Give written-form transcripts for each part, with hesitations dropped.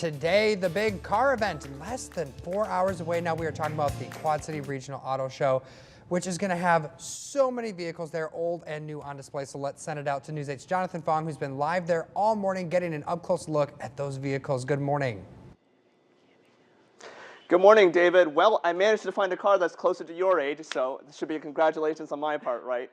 Today, the big car event, less than 4 hours away. Now we are talking about the Quad City Regional Auto Show, which is going to have so many vehicles there, old and new, on display. So let's send it out to News 8's Jonathan Fong, who's been live there all morning, getting an up-close look at those vehicles. Good morning. Good morning, David. Well, I managed to find a car that's closer to your age, so it should be a congratulations on my part, right?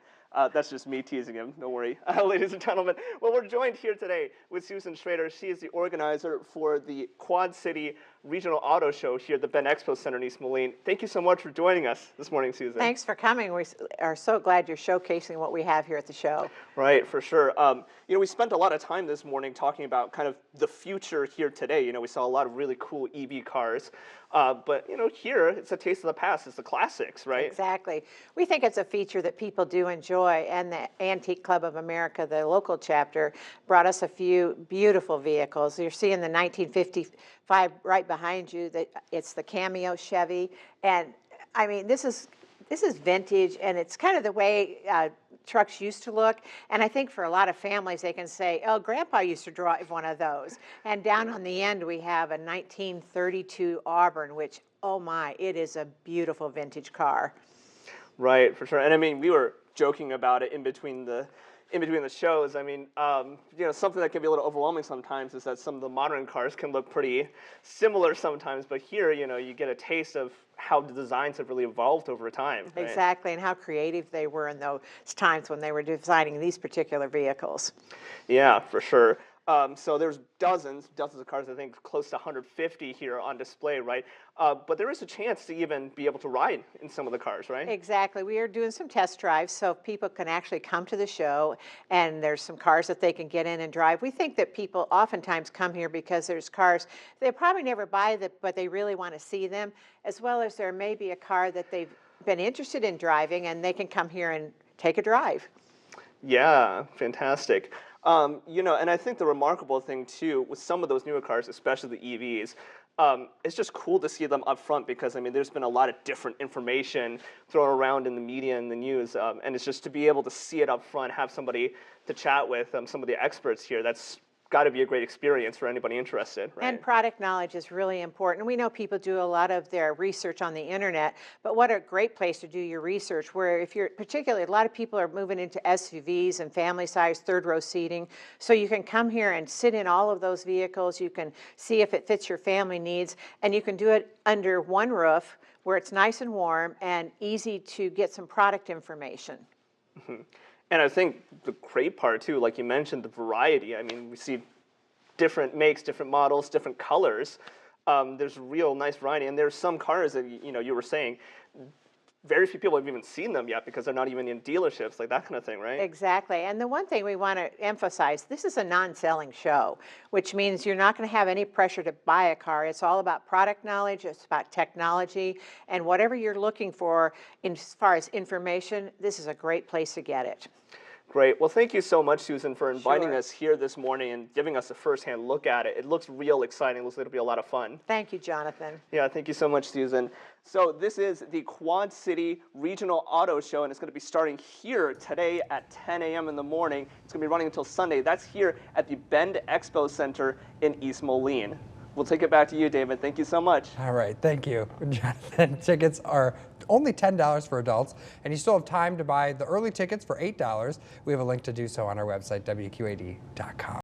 That's just me teasing him, don't worry. Ladies and gentlemen, well, we're joined here today with Susan Schrader. She is the organizer for the Quad City Regional Auto Show here at the Bend XPO Center in East Moline. Thank you so much for joining us this morning, Susan. Thanks for coming. We are so glad you're showcasing what we have here at the show. Right, for sure. You know, we spent a lot of time this morning talking about kind of the future here today. You know, we saw a lot of really cool EV cars. But, you know, here it's a taste of the past. It's the classics, right? Exactly. We think it's a feature that people do enjoy, and the Antique Club of America, the local chapter, brought us a few beautiful vehicles. You're seeing the 1955 right behind you. It's the Cameo Chevy, and I mean, this is vintage, and it's kind of the way trucks used to look. And I think for a lot of families, they can say, oh, Grandpa used to drive one of those. And down on the end, we have a 1932 Auburn, which, oh my, it is a beautiful vintage car. Right, for sure. And I mean, we were joking about it in between the shows. I mean, you know, something that can be a little overwhelming sometimes is that some of the modern cars can look pretty similar sometimes, but here, you know, you get a taste of how the designs have really evolved over time. Right? Exactly, and how creative they were in those times when they were designing these particular vehicles. Yeah, for sure. So there's dozens of cars, I think close to 150 here on display, right? But there is a chance to even be able to ride in some of the cars, right? Exactly. We are doing some test drives so people can actually come to the show, and there's some cars that they can get in and drive. We think that people oftentimes come here because there's cars they probably never buy, but they really want to see them, as well as there may be a car that they've been interested in driving, and they can come here and take a drive. Yeah, fantastic. You know, and I think the remarkable thing too with some of those newer cars, especially the EVs, it's just cool to see them up front because I mean, there's been a lot of different information thrown around in the media and the news, and it's just to be able to see it up front, have somebody to chat with, some of the experts here. That's got to be a great experience for anybody interested, right? And product knowledge is really important. We know people do a lot of their research on the internet, but what a great place to do your research, where if you're particularly, a lot of people are moving into SUVs and family size third row seating, so you can come here and sit in all of those vehicles. You can see if it fits your family needs, and you can do it under one roof where it's nice and warm and easy to get some product information. Mm-hmm. And I think the great part too, like you mentioned, the variety. I mean, we see different makes, different models, different colors. There's real nice variety, and there's some cars that you know you were saying very few people have even seen them yet because they're not even in dealerships, like that kind of thing, right? Exactly. And the one thing we want to emphasize, this is a non-selling show, which means you're not going to have any pressure to buy a car. It's all about product knowledge, it's about technology, and whatever you're looking for as far as information, this is a great place to get it. Great. Well, thank you so much, Susan, for inviting Sure. us here this morning and giving us a first-hand look at it. It looks real exciting. It looks like it'll be a lot of fun. Thank you, Jonathan. Yeah, thank you so much, Susan. So this is the Quad City Regional Auto Show, and it's going to be starting here today at 10 a.m. in the morning. It's going to be running until Sunday. That's here at the Bend XPO Center in East Moline. We'll take it back to you, David. Thank you so much. All right, thank you, Jonathan. Tickets are only $10 for adults, and you still have time to buy the early tickets for $8. We have a link to do so on our website, WQAD.com.